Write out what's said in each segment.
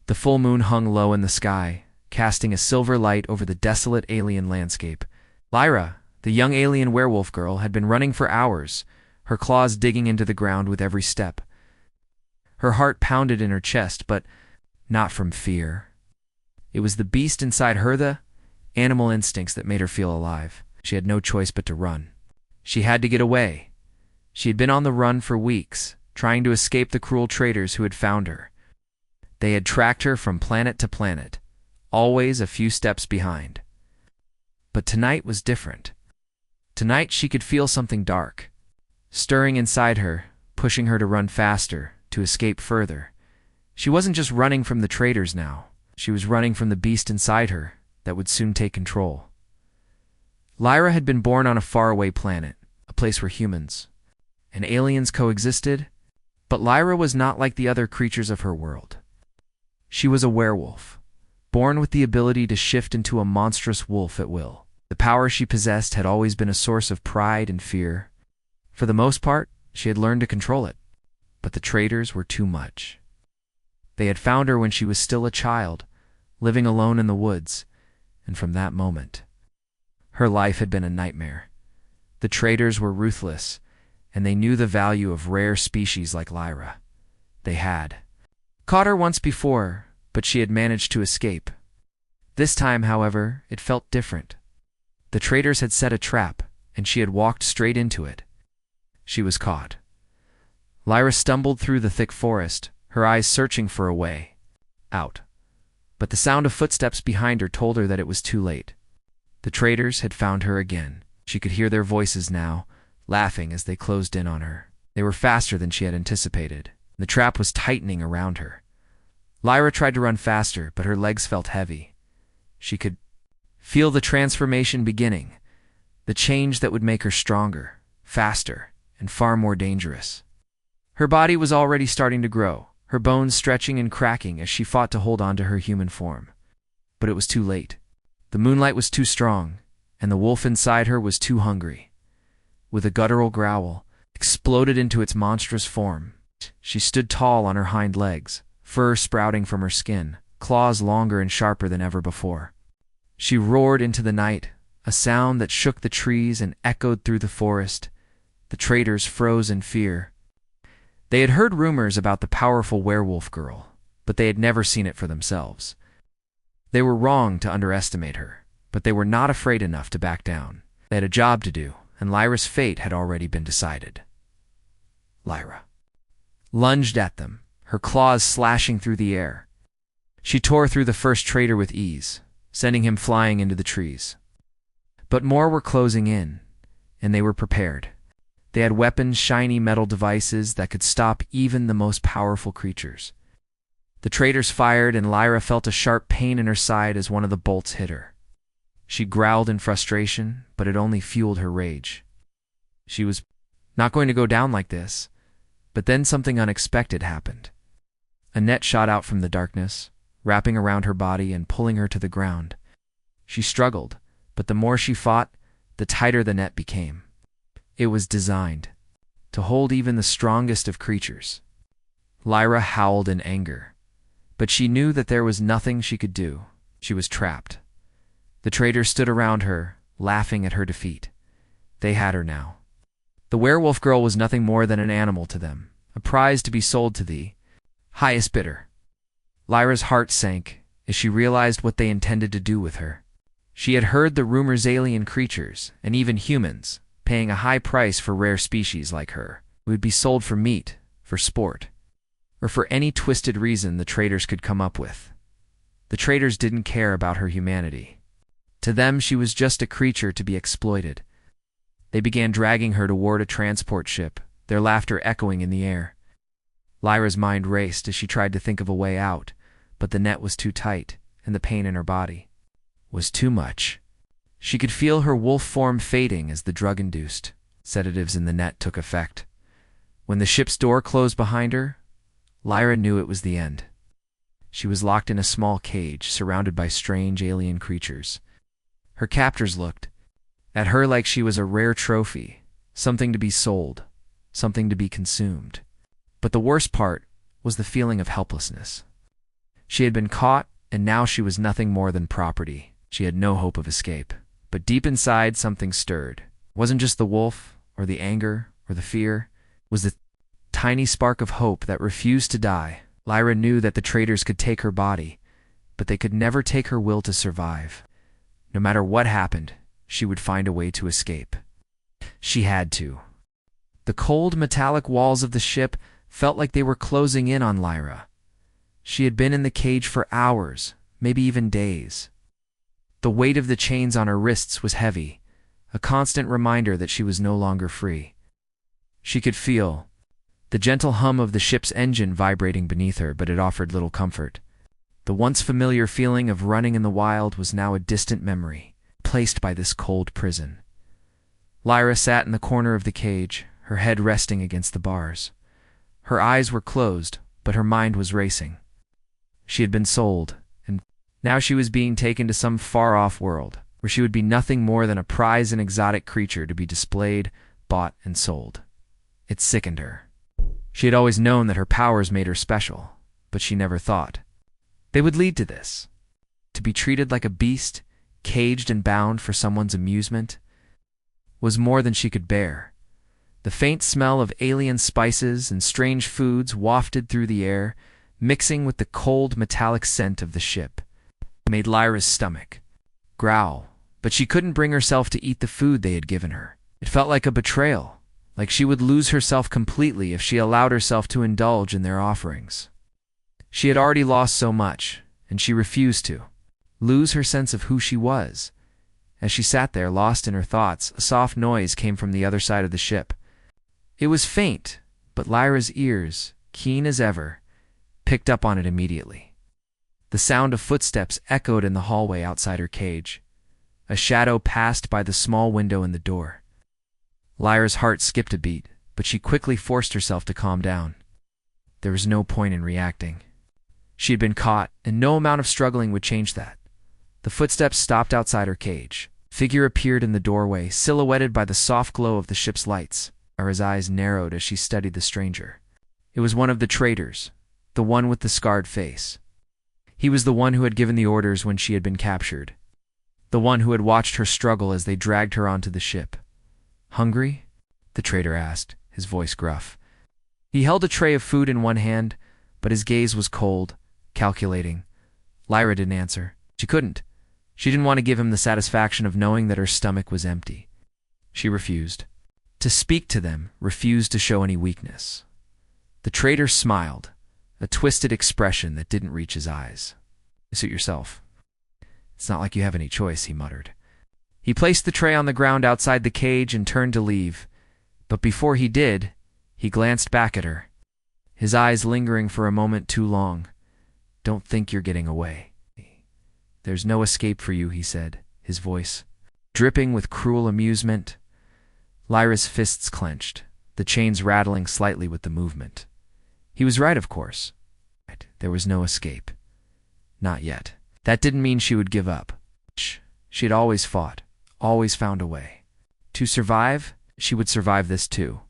The full moon hung low in the sky, casting a silver light over the desolate alien landscape. Lyra, the young alien werewolf girl, had been running for hours, her claws digging into the ground with every step. Her heart pounded in her chest, but not from fear. It was the beast inside her, the animal instincts, that made her feel alive. She had no choice but to run. She had to get away. She had been on the run for weeks, trying to escape the cruel traitors who had found her. They had tracked her from planet to planet, always a few steps behind. But tonight was different. Tonight she could feel something dark, stirring inside her, pushing her to run faster, to escape further. She wasn't just running from the traitors now. She was running from the beast inside her that would soon take control. Lyra had been born on a faraway planet, a place where humans and aliens coexisted, but Lyra was not like the other creatures of her world. She was a werewolf, born with the ability to shift into a monstrous wolf at will. The power she possessed had always been a source of pride and fear. For the most part, she had learned to control it, but the traitors were too much. They had found her when she was still a child, living alone in the woods, and from that moment, her life had been a nightmare. The traitors were ruthless, and they knew the value of rare species like Lyra. They had caught her once before, but she had managed to escape. This time, however, it felt different. The traitors had set a trap, and she had walked straight into it. She was caught. Lyra stumbled through the thick forest, her eyes searching for a way out. But the sound of footsteps behind her told her that it was too late. The traitors had found her again. She could hear their voices now, laughing as they closed in on her. They were faster than she had anticipated. The trap was tightening around her. Lyra tried to run faster, but her legs felt heavy. She could feel the transformation beginning, the change that would make her stronger, faster, and far more dangerous. Her body was already starting to grow, her bones stretching and cracking as she fought to hold on to her human form. But it was too late. The moonlight was too strong, and the wolf inside her was too hungry. With a guttural growl, exploded into its monstrous form. She stood tall on her hind legs, fur sprouting from her skin, claws longer and sharper than ever before. She roared into the night, a sound that shook the trees and echoed through the forest. The traitors froze in fear. They had heard rumors about the powerful werewolf girl, but they had never seen it for themselves. They were wrong to underestimate her, but they were not afraid enough to back down. They had a job to do, and Lyra's fate had already been decided. Lyra lunged at them, her claws slashing through the air. She tore through the first traitor with ease, sending him flying into the trees. But more were closing in, and they were prepared. They had weapons, shiny metal devices that could stop even the most powerful creatures. The traitors fired, and Lyra felt a sharp pain in her side as one of the bolts hit her. She growled in frustration, but it only fueled her rage. She was not going to go down like this, but then something unexpected happened. A net shot out from the darkness, wrapping around her body and pulling her to the ground. She struggled, but the more she fought, the tighter the net became. It was designed to hold even the strongest of creatures. Lyra howled in anger, but she knew that there was nothing she could do. She was trapped. The traitors stood around her, laughing at her defeat. They had her now. The werewolf girl was nothing more than an animal to them, a prize to be sold to the highest bidder. Lyra's heart sank as she realized what they intended to do with her. She had heard the rumors alien creatures, and even humans, paying a high price for rare species like her, would be sold for meat, for sport, or for any twisted reason the traitors could come up with. The traitors didn't care about her humanity. To them, she was just a creature to be exploited. They began dragging her toward a transport ship, their laughter echoing in the air. Lyra's mind raced as she tried to think of a way out, but the net was too tight, and the pain in her body was too much. She could feel her wolf form fading as the drug-induced sedatives in the net took effect. When the ship's door closed behind her, Lyra knew it was the end. She was locked in a small cage, surrounded by strange alien creatures. Her captors looked at her like she was a rare trophy, something to be sold, something to be consumed. But the worst part was the feeling of helplessness. She had been caught, and now she was nothing more than property. She had no hope of escape. But deep inside, something stirred. It wasn't just the wolf, or the anger, or the fear. It was the tiny spark of hope that refused to die. Lyra knew that the traitors could take her body, but they could never take her will to survive. No matter what happened, she would find a way to escape. She had to. The cold, metallic walls of the ship felt like they were closing in on Lyra. She had been in the cage for hours, maybe even days. The weight of the chains on her wrists was heavy, a constant reminder that she was no longer free. She could feel the gentle hum of the ship's engine vibrating beneath her, but it offered little comfort. The once familiar feeling of running in the wild was now a distant memory, placed by this cold prison. Lyra sat in the corner of the cage, her head resting against the bars. Her eyes were closed, but her mind was racing. She had been sold, and now she was being taken to some far-off world, where she would be nothing more than a prized and exotic creature to be displayed, bought, and sold. It sickened her. She had always known that her powers made her special, but she never thought they would lead to this. To be treated like a beast, caged and bound for someone's amusement, was more than she could bear. The faint smell of alien spices and strange foods wafted through the air, mixing with the cold metallic scent of the ship, made Lyra's stomach growl, but she couldn't bring herself to eat the food they had given her. It felt like a betrayal, like she would lose herself completely if she allowed herself to indulge in their offerings. She had already lost so much, and she refused to lose her sense of who she was. As she sat there, lost in her thoughts, a soft noise came from the other side of the ship. It was faint, but Lyra's ears, keen as ever, picked up on it immediately. The sound of footsteps echoed in the hallway outside her cage. A shadow passed by the small window in the door. Lyra's heart skipped a beat, but she quickly forced herself to calm down. There was no point in reacting. She had been caught, and no amount of struggling would change that. The footsteps stopped outside her cage. A figure appeared in the doorway, silhouetted by the soft glow of the ship's lights. Lyra's eyes narrowed as she studied the stranger. It was one of the traitors, the one with the scarred face. He was the one who had given the orders when she had been captured, the one who had watched her struggle as they dragged her onto the ship. "Hungry?" the traitor asked, his voice gruff. He held a tray of food in one hand, but his gaze was cold, calculating. Lyra didn't answer. She couldn't. She didn't want to give him the satisfaction of knowing that her stomach was empty. She refused to speak to them, refused to show any weakness. The traitor smiled, a twisted expression that didn't reach his eyes. "Suit yourself. It's not like you have any choice," he muttered. He placed the tray on the ground outside the cage and turned to leave, but before he did, he glanced back at her, his eyes lingering for a moment too long. "Don't think you're getting away. There's no escape for you," he said, his voice dripping with cruel amusement. Lyra's fists clenched, the chains rattling slightly with the movement. He was right, of course. There was no escape. Not yet. That didn't mean she would give up. She had always fought, always found a way. To survive, she would survive this too.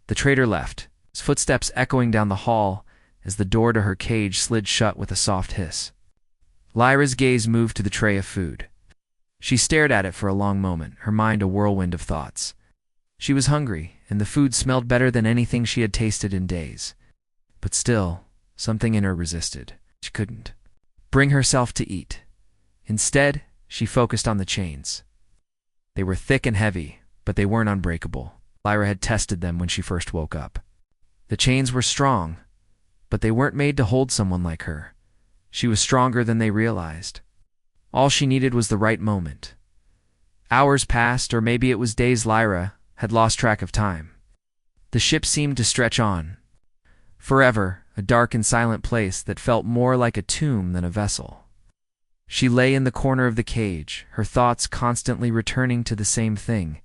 The traitor left, his footsteps echoing down the hall as the door to her cage slid shut with a soft hiss. Lyra's gaze moved to the tray of food. She stared at it for a long moment, her mind a whirlwind of thoughts. She was hungry, and the food smelled better than anything she had tasted in days. But still, something in her resisted. She couldn't bring herself to eat. Instead, she focused on the chains. They were thick and heavy, but they weren't unbreakable. Lyra had tested them when she first woke up. The chains were strong, but they weren't made to hold someone like her. She was stronger than they realized. All she needed was the right moment. Hours passed, or maybe it was days. Lyra had lost track of time. The ship seemed to stretch on. Forever, a dark and silent place that felt more like a tomb than a vessel. She lay in the corner of the cage, her thoughts constantly returning to the same thing: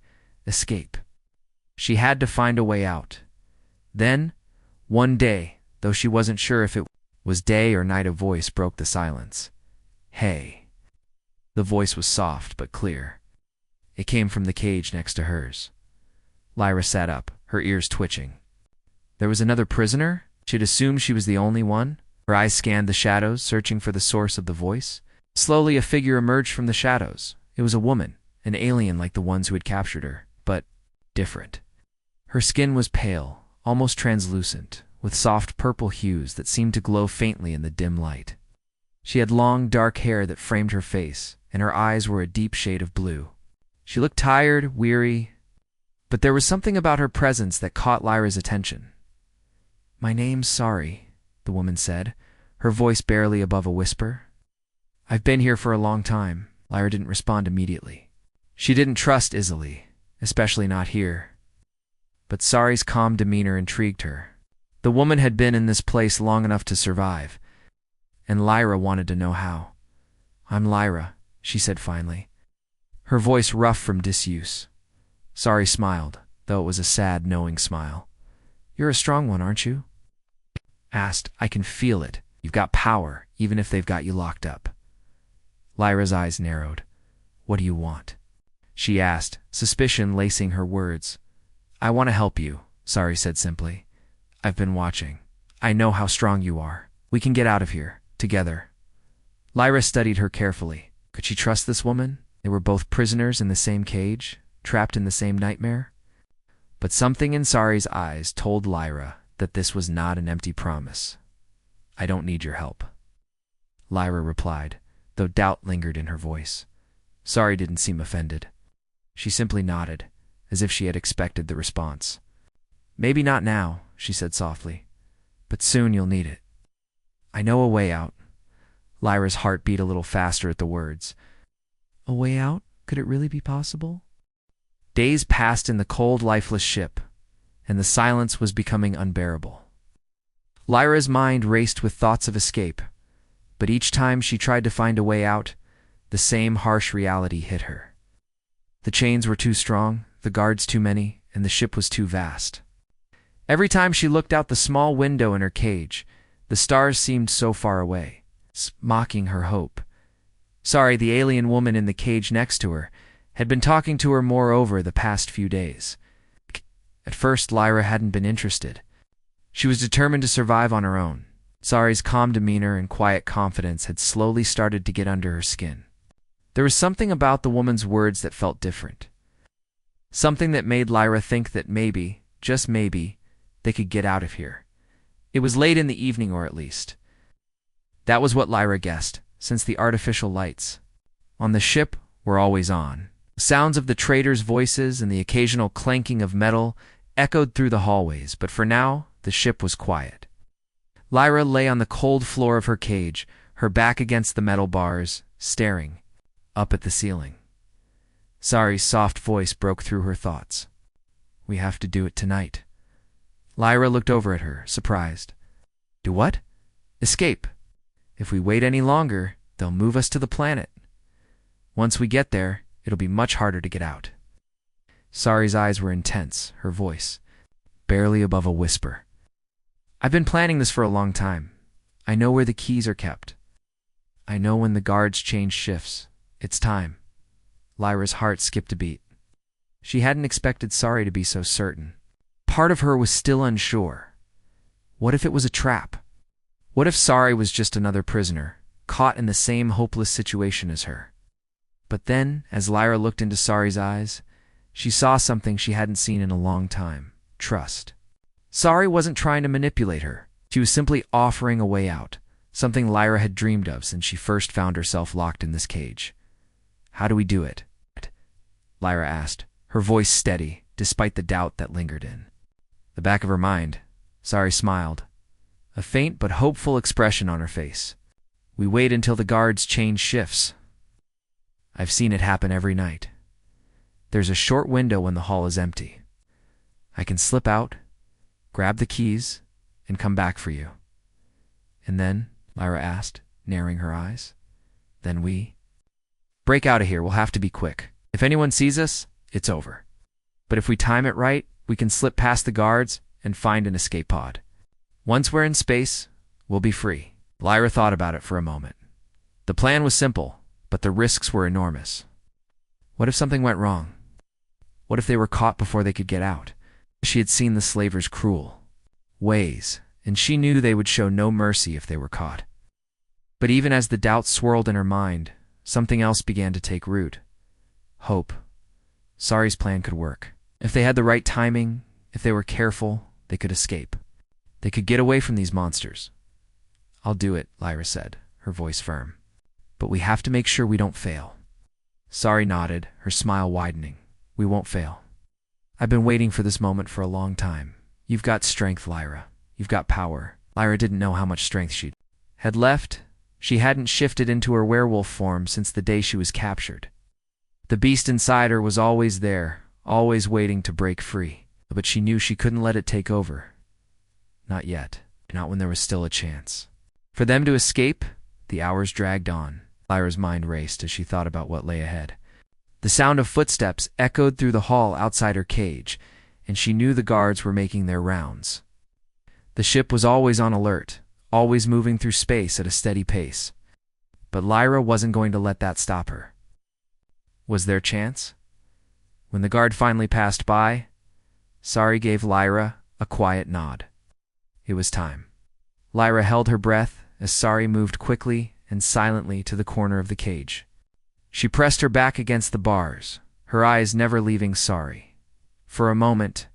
escape. She had to find a way out. Then, one day, though she wasn't sure if it was day or night, a voice broke the silence. "Hey." The voice was soft but clear. It came from the cage next to hers. Lyra sat up, her ears twitching. There was another prisoner? She'd assumed she was the only one. Her eyes scanned the shadows, searching for the source of the voice. Slowly, a figure emerged from the shadows. It was a woman, an alien like the ones who had captured her, but different. Her skin was pale, almost translucent, with soft purple hues that seemed to glow faintly in the dim light. She had long, dark hair that framed her face, and her eyes were a deep shade of blue. She looked tired, weary, but there was something about her presence that caught Lyra's attention. "My name's Sorry," the woman said, her voice barely above a whisper. "I've been here for a long time." Lyra didn't respond immediately. She didn't trust easily, especially not here. But Sorry's calm demeanor intrigued her. The woman had been in this place long enough to survive, and Lyra wanted to know how. "I'm Lyra," she said finally, her voice rough from disuse. Sorry smiled, though it was a sad, knowing smile. "You're a strong one, aren't you?" Asked. "I can feel it. You've got power, even if they've got you locked up." Lyra's eyes narrowed. "What do you want?" she asked, suspicion lacing her words. "I want to help you," Sorry said simply. "I've been watching. I know how strong you are. We can get out of here, together." Lyra studied her carefully. Could she trust this woman? They were both prisoners in the same cage, trapped in the same nightmare. But something in Sorry's eyes told Lyra that this was not an empty promise. "I don't need your help," Lyra replied, though doubt lingered in her voice. Sorry didn't seem offended. She simply nodded, as if she had expected the response. "Maybe not now," she said softly, "but soon you'll need it." "I know a way out." Lyra's heart beat a little faster at the words. A way out? Could it really be possible? Days passed in the cold, lifeless ship, and the silence was becoming unbearable. Lyra's mind raced with thoughts of escape, but each time she tried to find a way out, the same harsh reality hit her. The chains were too strong, the guards too many, and the ship was too vast. Every time she looked out the small window in her cage, the stars seemed so far away, mocking her hope. Sorry, the alien woman in the cage next to her had been talking to her moreover the past few days. At first, Lyra hadn't been interested. She was determined to survive on her own. Sorry's calm demeanor and quiet confidence had slowly started to get under her skin. There was something about the woman's words that felt different. Something that made Lyra think that maybe, just maybe, they could get out of here. It was late in the evening, or at least. That was what Lyra guessed, since the artificial lights on the ship were always on. Sounds of the traders' voices and the occasional clanking of metal echoed through the hallways, but for now, the ship was quiet. Lyra lay on the cold floor of her cage, her back against the metal bars, staring up at the ceiling. Sorry's soft voice broke through her thoughts. "We have to do it tonight." Lyra looked over at her, surprised. "Do what?" "Escape. If we wait any longer, they'll move us to the planet. Once we get there, it'll be much harder to get out." Sorry's eyes were intense, her voice barely above a whisper. "I've been planning this for a long time. I know where the keys are kept. I know when the guards change shifts. It's time." Lyra's heart skipped a beat. She hadn't expected Sorry to be so certain. Part of her was still unsure. What if it was a trap? What if Sorry was just another prisoner, caught in the same hopeless situation as her? But then, as Lyra looked into Sorry's eyes, she saw something she hadn't seen in a long time: trust. Sorry wasn't trying to manipulate her. She was simply offering a way out, something Lyra had dreamed of since she first found herself locked in this cage. "How do we do it?" Lyra asked, her voice steady, despite the doubt that lingered in the back of her mind. Sorry smiled, a faint but hopeful expression on her face. "We wait until the guards change shifts. I've seen it happen every night. There's a short window when the hall is empty. I can slip out, grab the keys, and come back for you." "And then?" Lyra asked, narrowing her eyes. "Then we break out of here. We'll have to be quick. If anyone sees us, it's over. But if we time it right, we can slip past the guards and find an escape pod. Once we're in space, we'll be free." Lyra thought about it for a moment. The plan was simple, but the risks were enormous. What if something went wrong? What if they were caught before they could get out? She had seen the slavers' cruel ways, and she knew they would show no mercy if they were caught. But even as the doubts swirled in her mind, something else began to take root. Hope. Sari's plan could work. If they had the right timing, if they were careful, they could escape. They could get away from these monsters. "I'll do it," Lyra said, her voice firm. "But we have to make sure we don't fail." Sari nodded, her smile widening. "We won't fail. I've been waiting for this moment for a long time. You've got strength, Lyra. You've got power." Lyra didn't know how much strength she had left. She hadn't shifted into her werewolf form since the day she was captured. The beast inside her was always there, always waiting to break free. But she knew she couldn't let it take over. Not yet. Not when there was still a chance. For them to escape, the hours dragged on. Lyra's mind raced as she thought about what lay ahead. The sound of footsteps echoed through the hall outside her cage, and she knew the guards were making their rounds. The ship was always on alert, always moving through space at a steady pace. But Lyra wasn't going to let that stop her. Was there chance? When the guard finally passed by, Sari gave Lyra a quiet nod. It was time. Lyra held her breath as Sari moved quickly and silently to the corner of the cage. She pressed her back against the bars, her eyes never leaving Sari. For a moment,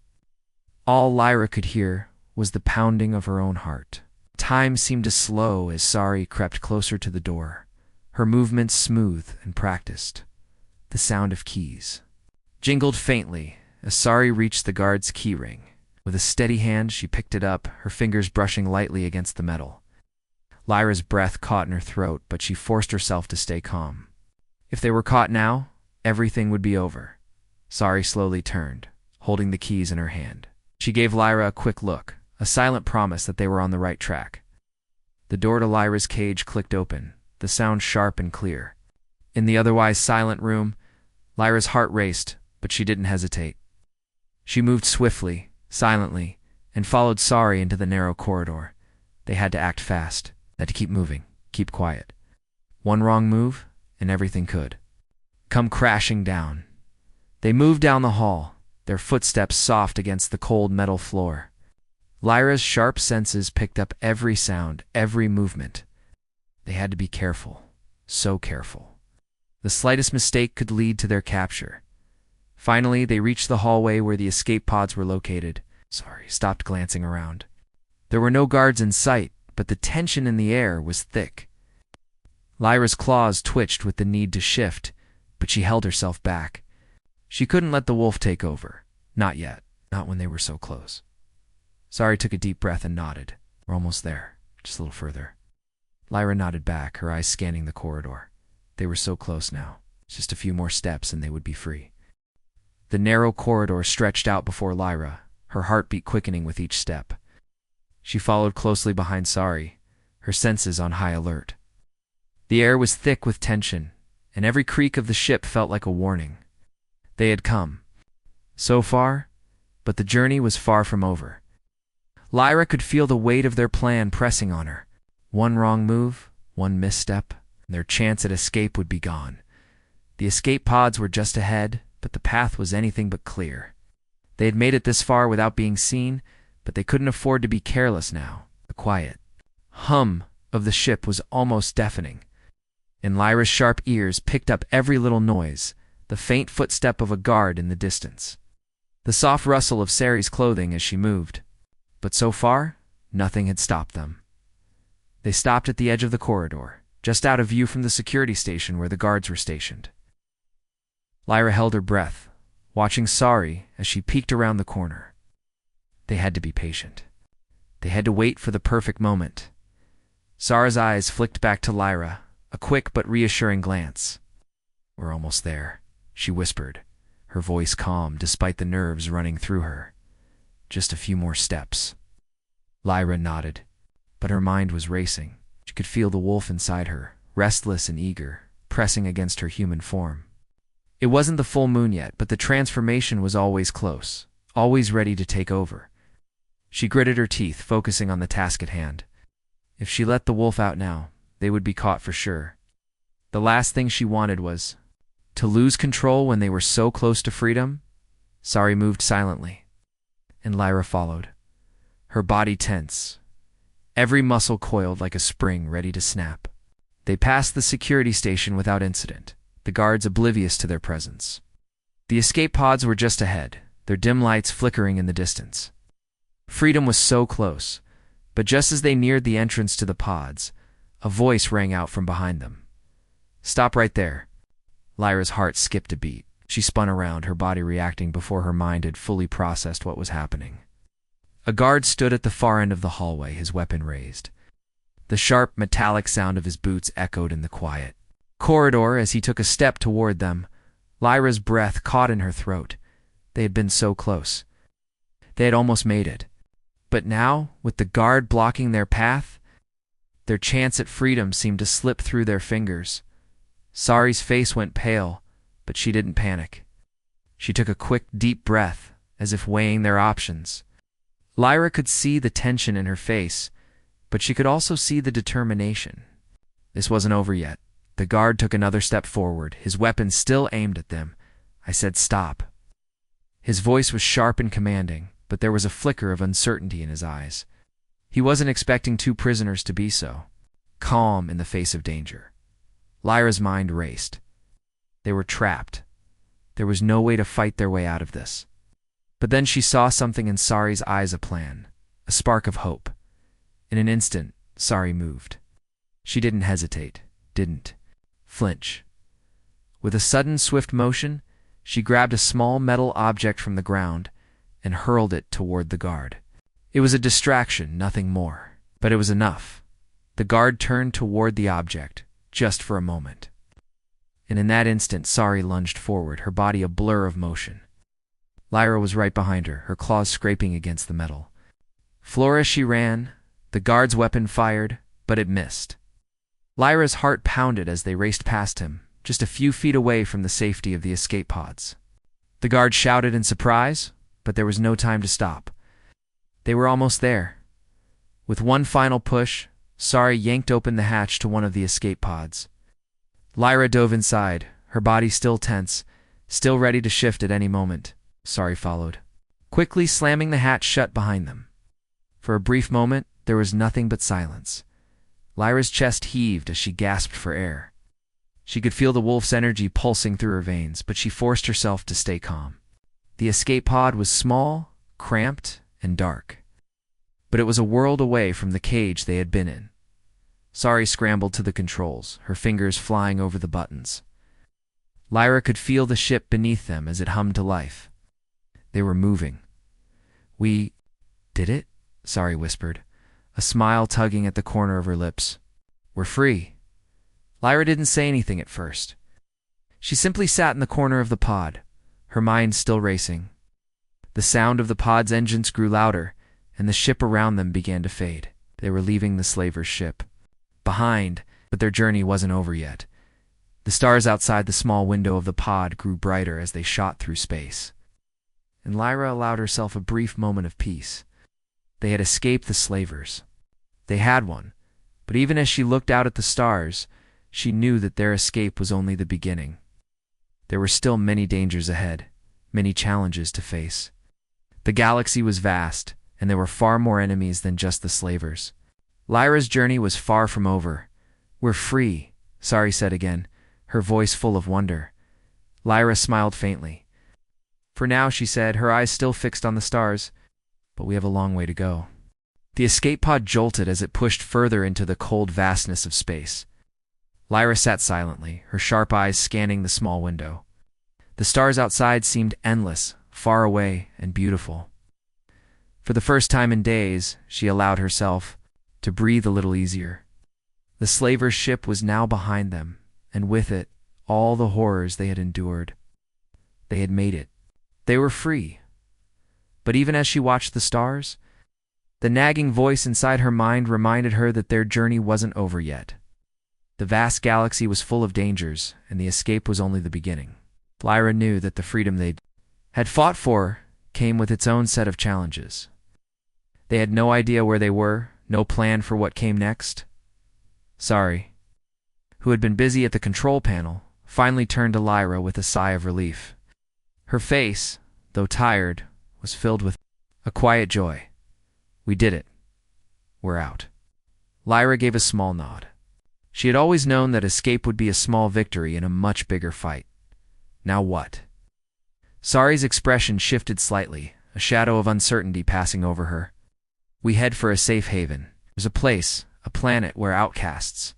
all Lyra could hear was the pounding of her own heart. Time seemed to slow as Sari crept closer to the door, her movements smooth and practiced. The sound of keys jingled faintly as Sari reached the guard's keyring. With a steady hand, she picked it up, her fingers brushing lightly against the metal. Lyra's breath caught in her throat, but she forced herself to stay calm. If they were caught now, everything would be over. Sari slowly turned, holding the keys in her hand. She gave Lyra a quick look, a silent promise that they were on the right track. The door to Lyra's cage clicked open, the sound sharp and clear. In the otherwise silent room, Lyra's heart raced, but she didn't hesitate. She moved swiftly, silently, and followed Sari into the narrow corridor. They had to act fast, had to keep moving, keep quiet. One wrong move, and everything could come crashing down. They moved down the hall, their footsteps soft against the cold metal floor. Lyra's sharp senses picked up every sound, every movement. They had to be careful, so careful. The slightest mistake could lead to their capture. Finally, they reached the hallway where the escape pods were located. Sari stopped glancing around. There were no guards in sight, but the tension in the air was thick. Lyra's claws twitched with the need to shift, but she held herself back. She couldn't let the wolf take over. Not yet. Not when they were so close. Sari took a deep breath and nodded. "We're almost there. Just a little further." Lyra nodded back, her eyes scanning the corridor. They were so close now. Just a few more steps and they would be free. The narrow corridor stretched out before Lyra, her heartbeat quickening with each step. She followed closely behind Sari, her senses on high alert. The air was thick with tension, and every creak of the ship felt like a warning. They had come so far, but the journey was far from over. Lyra could feel the weight of their plan pressing on her. One wrong move, one misstep, and their chance at escape would be gone. The escape pods were just ahead, but the path was anything but clear. They had made it this far without being seen, but they couldn't afford to be careless now. The quiet hum of the ship was almost deafening, and Lyra's sharp ears picked up every little noise, the faint footstep of a guard in the distance, the soft rustle of Sari's clothing as she moved. But so far, nothing had stopped them. They stopped at the edge of the corridor, just out of view from the security station where the guards were stationed. Lyra held her breath, watching Sari as she peeked around the corner. They had to be patient. They had to wait for the perfect moment. Sari's eyes flicked back to Lyra, a quick but reassuring glance. "We're almost there," she whispered, her voice calm despite the nerves running through her. "Just a few more steps." Lyra nodded, but her mind was racing. She could feel the wolf inside her, restless and eager, pressing against her human form. It wasn't the full moon yet, but the transformation was always close, always ready to take over. She gritted her teeth, focusing on the task at hand. If she let the wolf out now, they would be caught for sure. The last thing she wanted was to lose control when they were so close to freedom. Sari moved silently, and Lyra followed, her body tense, every muscle coiled like a spring ready to snap. They passed the security station without incident, the guards oblivious to their presence. The escape pods were just ahead, their dim lights flickering in the distance. Freedom was so close, but just as they neared the entrance to the pods, a voice rang out from behind them. "Stop right there." Lyra's heart skipped a beat. She spun around, her body reacting before her mind had fully processed what was happening. A guard stood at the far end of the hallway, his weapon raised. The sharp, metallic sound of his boots echoed in the quiet corridor as he took a step toward them. Lyra's breath caught in her throat. They had been so close. They had almost made it. But now, with the guard blocking their path, their chance at freedom seemed to slip through their fingers. Sari's face went pale, but she didn't panic. She took a quick, deep breath, as if weighing their options. Lyra could see the tension in her face, but she could also see the determination. This wasn't over yet. The guard took another step forward, his weapon still aimed at them. "I said stop." His voice was sharp and commanding, but there was a flicker of uncertainty in his eyes. He wasn't expecting two prisoners to be so calm in the face of danger. Lyra's mind raced. They were trapped. There was no way to fight their way out of this. But then she saw something in Sari's eyes, a plan, a spark of hope. In an instant, Sari moved. She didn't hesitate, didn't flinch. With a sudden, swift motion, she grabbed a small metal object from the ground and hurled it toward the guard. It was a distraction, nothing more, but it was enough. The guard turned toward the object, just for a moment. And in that instant, Sari lunged forward, her body a blur of motion. Lyra was right behind her, her claws scraping against the metal. Flourish, she ran. The guard's weapon fired, but it missed. Lyra's heart pounded as they raced past him, just a few feet away from the safety of the escape pods. The guard shouted in surprise, but there was no time to stop. They were almost there. With one final push, Sari yanked open the hatch to one of the escape pods. Lyra dove inside, her body still tense, still ready to shift at any moment. Sari followed, quickly slamming the hatch shut behind them. For a brief moment, there was nothing but silence. Lyra's chest heaved as she gasped for air. She could feel the wolf's energy pulsing through her veins, but she forced herself to stay calm. The escape pod was small, cramped, and dark. But it was a world away from the cage they had been in. Sari scrambled to the controls, her fingers flying over the buttons. Lyra could feel the ship beneath them as it hummed to life. They were moving. "We did it?" Sari whispered, a smile tugging at the corner of her lips. "We're free." Lyra didn't say anything at first. She simply sat in the corner of the pod, her mind still racing. The sound of the pod's engines grew louder, and the ship around them began to fade. They were leaving the slaver's ship behind, but their journey wasn't over yet. The stars outside the small window of the pod grew brighter as they shot through space. And Lyra allowed herself a brief moment of peace. They had escaped the slavers. They had one, but even as she looked out at the stars, she knew that their escape was only the beginning. There were still many dangers ahead, many challenges to face. The galaxy was vast, and there were far more enemies than just the slavers. Lyra's journey was far from over. "We're free," Sari said again, her voice full of wonder. Lyra smiled faintly. "For now," she said, her eyes still fixed on the stars, "but we have a long way to go." The escape pod jolted as it pushed further into the cold vastness of space. Lyra sat silently, her sharp eyes scanning the small window. The stars outside seemed endless, far away, and beautiful. For the first time in days, she allowed herself to breathe a little easier. The slaver's ship was now behind them, and with it, all the horrors they had endured. They had made it. They were free. But even as she watched the stars, the nagging voice inside her mind reminded her that their journey wasn't over yet. The vast galaxy was full of dangers, and the escape was only the beginning. Lyra knew that the freedom they had fought for came with its own set of challenges. They had no idea where they were, no plan for what came next. Sari, who had been busy at the control panel, finally turned to Lyra with a sigh of relief. Her face, though tired, was filled with a quiet joy. "We did it. We're out." Lyra gave a small nod. She had always known that escape would be a small victory in a much bigger fight. Now what? Sari's expression shifted slightly, a shadow of uncertainty passing over her. We head for a safe haven. There's a place, a planet where outcasts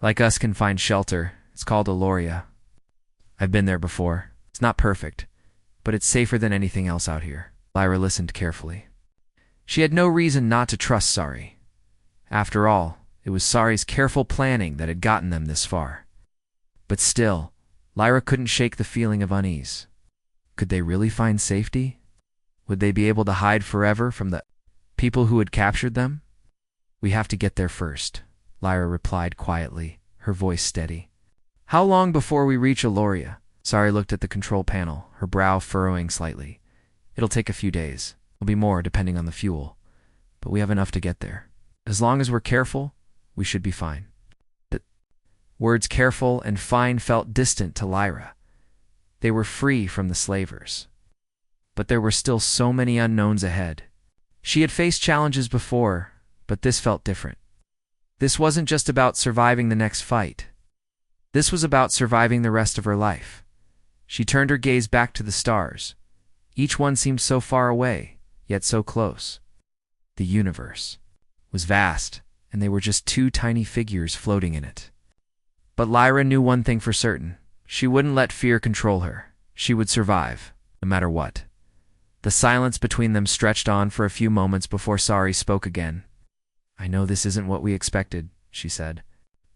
like us can find shelter. It's called Aloria. I've been there before. It's not perfect, but it's safer than anything else out here. Lyra listened carefully. She had no reason not to trust Sari. After all, it was Sari's careful planning that had gotten them this far. But still, Lyra couldn't shake the feeling of unease. Could they really find safety? Would they be able to hide forever from the people who had captured them? We have to get there first, Lyra replied quietly, her voice steady. How long before we reach Aloria? Sari looked at the control panel, her brow furrowing slightly. It'll take a few days. It'll be more depending on the fuel. But we have enough to get there. As long as we're careful, we should be fine. The words careful and fine felt distant to Lyra. They were free from the slavers. But there were still so many unknowns ahead. She had faced challenges before, but this felt different. This wasn't just about surviving the next fight. This was about surviving the rest of her life. She turned her gaze back to the stars. Each one seemed so far away, yet so close. The universe was vast, and they were just two tiny figures floating in it. But Lyra knew one thing for certain. She wouldn't let fear control her. She would survive, no matter what. The silence between them stretched on for a few moments before Sari spoke again. I know this isn't what we expected, she said.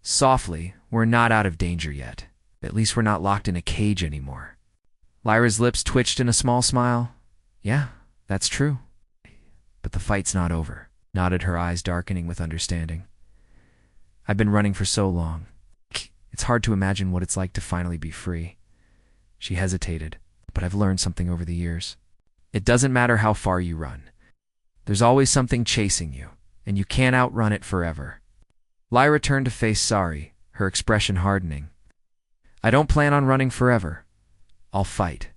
Softly, we're not out of danger yet. At least we're not locked in a cage anymore. Lyra's lips twitched in a small smile. Yeah, that's true. But the fight's not over, nodded, her eyes darkening with understanding. I've been running for so long. It's hard to imagine what it's like to finally be free. She hesitated, but I've learned something over the years. It doesn't matter how far you run. There's always something chasing you, and you can't outrun it forever. Lyra turned to face Sari, her expression hardening. I don't plan on running forever. I'll fight.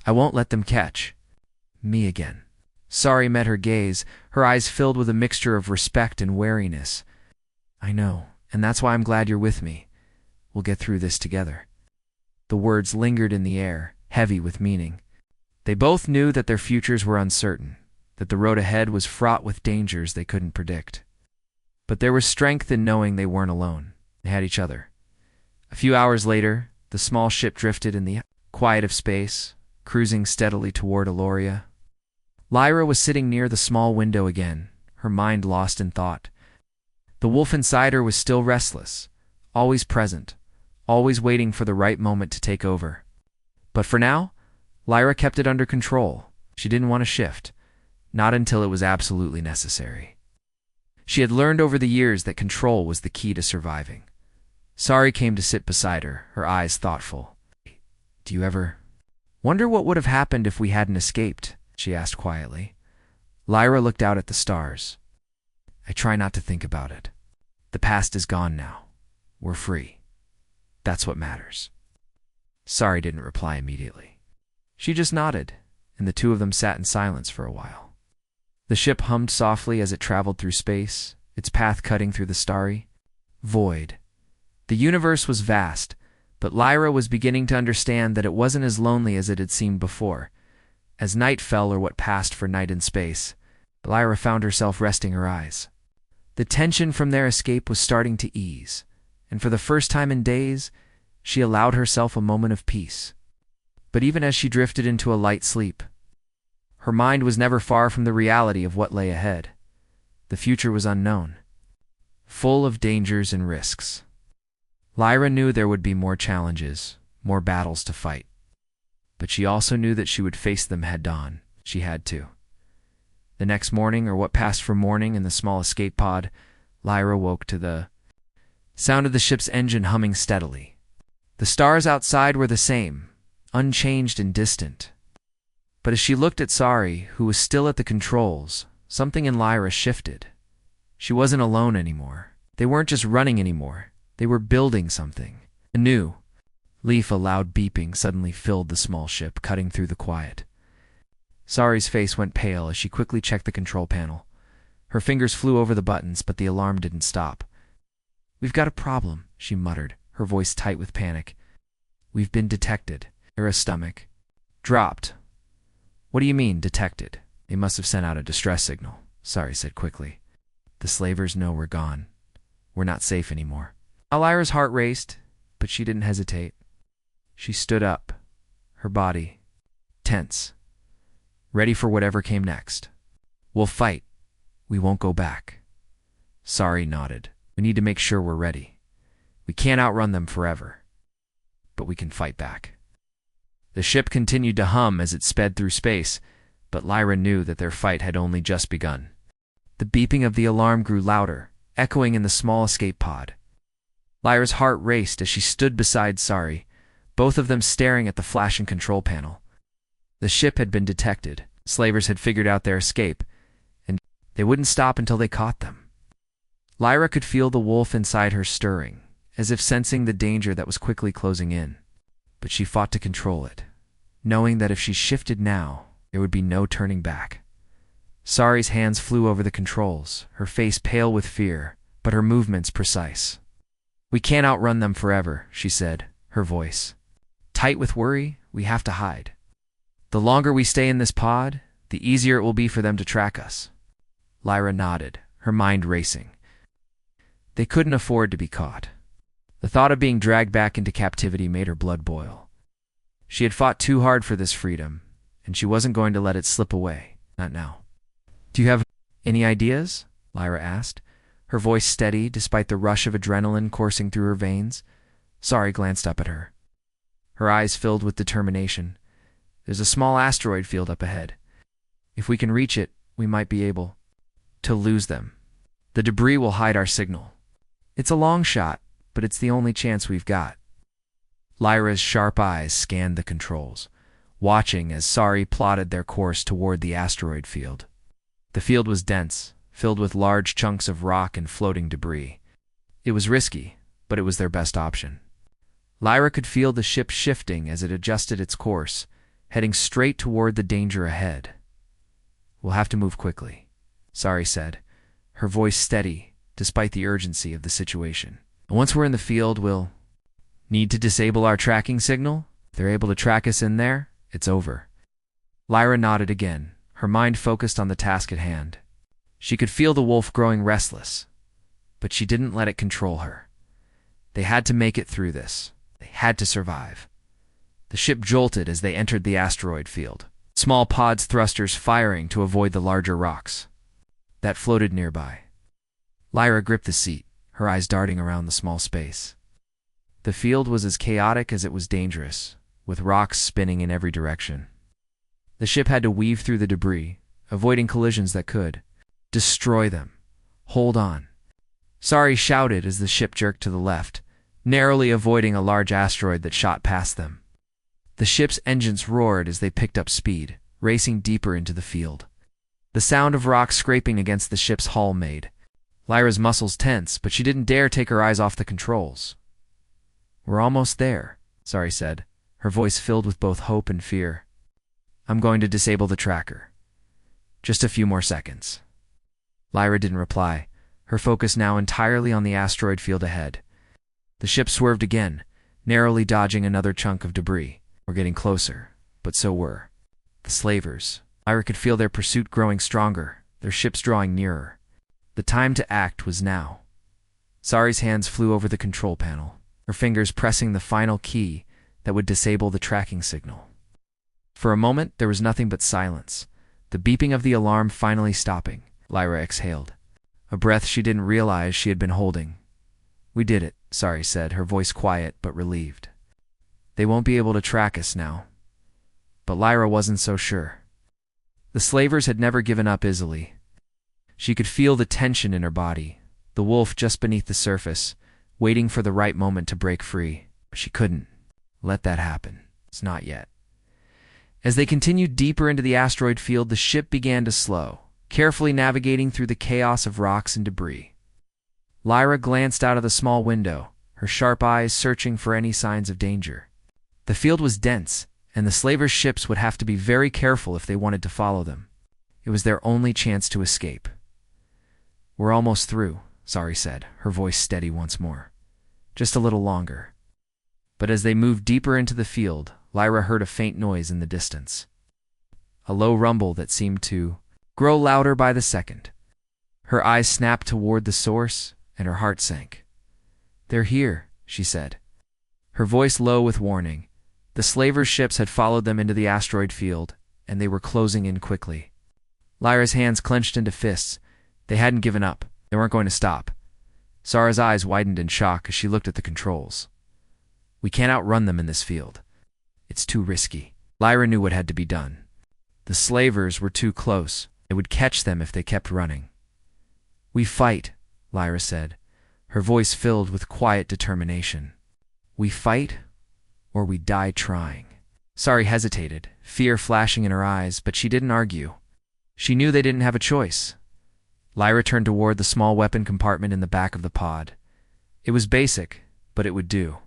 I won't let them catch me again. Sari met her gaze, her eyes filled with a mixture of respect and wariness. I know, and that's why I'm glad you're with me. We'll get through this together. The words lingered in the air, heavy with meaning. They both knew that their futures were uncertain, that the road ahead was fraught with dangers they couldn't predict. But there was strength in knowing they weren't alone. They had each other. A few hours later, the small ship drifted in the quiet of space, cruising steadily toward Aloria. Lyra was sitting near the small window again, her mind lost in thought. The wolf inside her was still restless, always present, always waiting for the right moment to take over. But for now, Lyra kept it under control. She didn't want to shift, not until it was absolutely necessary. She had learned over the years that control was the key to surviving. Sari came to sit beside her, her eyes thoughtful. Do you ever wonder what would have happened if we hadn't escaped? She asked quietly. Lyra looked out at the stars. I try not to think about it. The past is gone now. We're free. That's what matters. Sari didn't reply immediately. She just nodded, and the two of them sat in silence for a while. The ship hummed softly as it traveled through space, its path cutting through the starry void. The universe was vast, but Lyra was beginning to understand that it wasn't as lonely as it had seemed before. As night fell, or what passed for night in space, Lyra found herself resting her eyes. The tension from their escape was starting to ease, and for the first time in days, she allowed herself a moment of peace. But even as she drifted into a light sleep, her mind was never far from the reality of what lay ahead. The future was unknown, full of dangers and risks. Lyra knew there would be more challenges, more battles to fight. But she also knew that she would face them head-on. She had to. The next morning, or what passed for morning in the small escape pod, Lyra woke to the sound of the ship's engine humming steadily. The stars outside were the same, unchanged and distant. But as she looked at Sari, who was still at the controls, something in Lyra shifted. She wasn't alone anymore. They weren't just running anymore. They were building something. Anew. A loud beeping suddenly filled the small ship, cutting through the quiet. Sari's face went pale as she quickly checked the control panel. Her fingers flew over the buttons, but the alarm didn't stop. "We've got a problem," she muttered, her voice tight with panic. "We've been detected." Lyra's stomach dropped. "What do you mean, detected?" "They must have sent out a distress signal," Sari said quickly. "The slavers know we're gone. We're not safe anymore." Lyra's heart raced, but she didn't hesitate. She stood up, her body tense, ready for whatever came next. "We'll fight. We won't go back." Sari nodded. "We need to make sure we're ready. We can't outrun them forever, but we can fight back." The ship continued to hum as it sped through space, but Lyra knew that their fight had only just begun. The beeping of the alarm grew louder, echoing in the small escape pod. Lyra's heart raced as she stood beside Sari, both of them staring at the flashing control panel. The ship had been detected. Slavers had figured out their escape, and they wouldn't stop until they caught them. Lyra could feel the wolf inside her stirring, as if sensing the danger that was quickly closing in. But she fought to control it, knowing that if she shifted now, there would be no turning back. Sari's hands flew over the controls, her face pale with fear, but her movements precise. "We can't outrun them forever," she said, her voice tight with worry. "We have to hide. The longer we stay in this pod, the easier it will be for them to track us." Lyra nodded, her mind racing. They couldn't afford to be caught. The thought of being dragged back into captivity made her blood boil. She had fought too hard for this freedom, and she wasn't going to let it slip away, not now. "Do you have any ideas?" Lyra asked, her voice steady despite the rush of adrenaline coursing through her veins. Sari glanced up at her. Her eyes filled with determination. "There's a small asteroid field up ahead. If we can reach it, we might be able to lose them. The debris will hide our signal. It's a long shot, but it's the only chance we've got." Lyra's sharp eyes scanned the controls, watching as Sari plotted their course toward the asteroid field. The field was dense, filled with large chunks of rock and floating debris. It was risky, but it was their best option. Lyra could feel the ship shifting as it adjusted its course, heading straight toward the danger ahead. "We'll have to move quickly," Sari said, her voice steady despite the urgency of the situation. "Once we're in the field, we'll need to disable our tracking signal. If they're able to track us in there, it's over." Lyra nodded again, her mind focused on the task at hand. She could feel the wolf growing restless, but she didn't let it control her. They had to make it through this. They had to survive. The ship jolted as they entered the asteroid field, small pods thrusters firing to avoid the larger rocks that floated nearby. Lyra gripped the seat, her eyes darting around the small space. The field was as chaotic as it was dangerous, with rocks spinning in every direction. The ship had to weave through the debris, avoiding collisions that could destroy them. "Hold on." Sari shouted as the ship jerked to the left, narrowly avoiding a large asteroid that shot past them. The ship's engines roared as they picked up speed, racing deeper into the field. The sound of rocks scraping against the ship's hull made Lyra's muscles tense, but she didn't dare take her eyes off the controls. "We're almost there," Sari said, her voice filled with both hope and fear. "I'm going to disable the tracker. Just a few more seconds." Lyra didn't reply, her focus now entirely on the asteroid field ahead. The ship swerved again, narrowly dodging another chunk of debris. "We're getting closer, but so were the slavers." Lyra could feel their pursuit growing stronger, their ships drawing nearer. The time to act was now. Sari's hands flew over the control panel, her fingers pressing the final key that would disable the tracking signal. For a moment, there was nothing but silence, the beeping of the alarm finally stopping. Lyra exhaled, a breath she didn't realize she had been holding. "We did it," Sari said, her voice quiet but relieved. "They won't be able to track us now." But Lyra wasn't so sure. The slavers had never given up easily. She could feel the tension in her body, the wolf just beneath the surface, waiting for the right moment to break free. But she couldn't let that happen. It's not yet. As they continued deeper into the asteroid field, the ship began to slow, carefully navigating through the chaos of rocks and debris. Lyra glanced out of the small window, her sharp eyes searching for any signs of danger. The field was dense, and the slavers' ships would have to be very careful if they wanted to follow them. It was their only chance to escape. We're almost through, Sari said, her voice steady once more. Just a little longer. But as they moved deeper into the field, Lyra heard a faint noise in the distance. A low rumble that seemed to grow louder by the second. Her eyes snapped toward the source, and her heart sank. They're here, she said, her voice low with warning. The slavers' ships had followed them into the asteroid field, and they were closing in quickly. Lyra's hands clenched into fists. They hadn't given up. They weren't going to stop. Sara's eyes widened in shock as she looked at the controls. We can't outrun them in this field. It's too risky. Lyra knew what had to be done. The slavers were too close. It would catch them if they kept running. We fight, Lyra said, her voice filled with quiet determination. We fight, or we die trying. Sari hesitated, fear flashing in her eyes, but she didn't argue. She knew they didn't have a choice. Lyra turned toward the small weapon compartment in the back of the pod. It was basic, but it would do.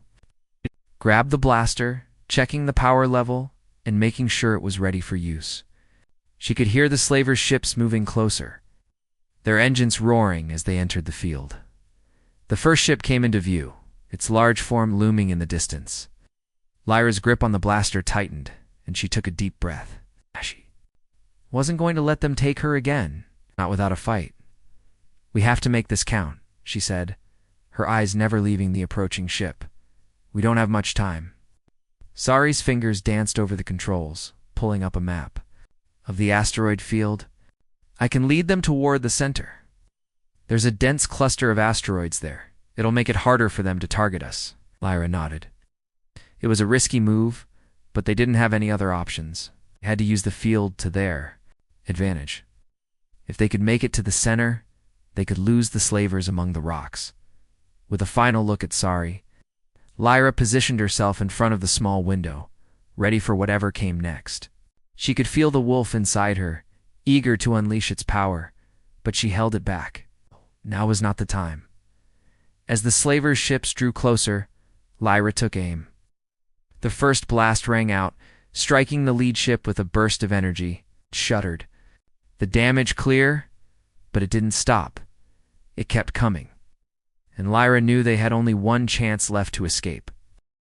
Grabbed the blaster, checking the power level, and making sure it was ready for use. She could hear the slavers' ships moving closer, their engines roaring as they entered the field. The first ship came into view, its large form looming in the distance. Lyra's grip on the blaster tightened, and she took a deep breath. She wasn't going to let them take her again, not without a fight. We have to make this count, she said, her eyes never leaving the approaching ship. We don't have much time. Sari's fingers danced over the controls, pulling up a map of the asteroid field. I can lead them toward the center. There's a dense cluster of asteroids there. It'll make it harder for them to target us. Lyra nodded. It was a risky move, but they didn't have any other options. They had to use the field to their advantage. If they could make it to the center, they could lose the slavers among the rocks. With a final look at Sari, Lyra positioned herself in front of the small window, ready for whatever came next. She could feel the wolf inside her, eager to unleash its power, but she held it back. Now was not the time. As the slavers' ships drew closer, Lyra took aim. The first blast rang out, striking the lead ship with a burst of energy. It shuddered. The damage clear, but it didn't stop. It kept coming. And Lyra knew they had only one chance left to escape.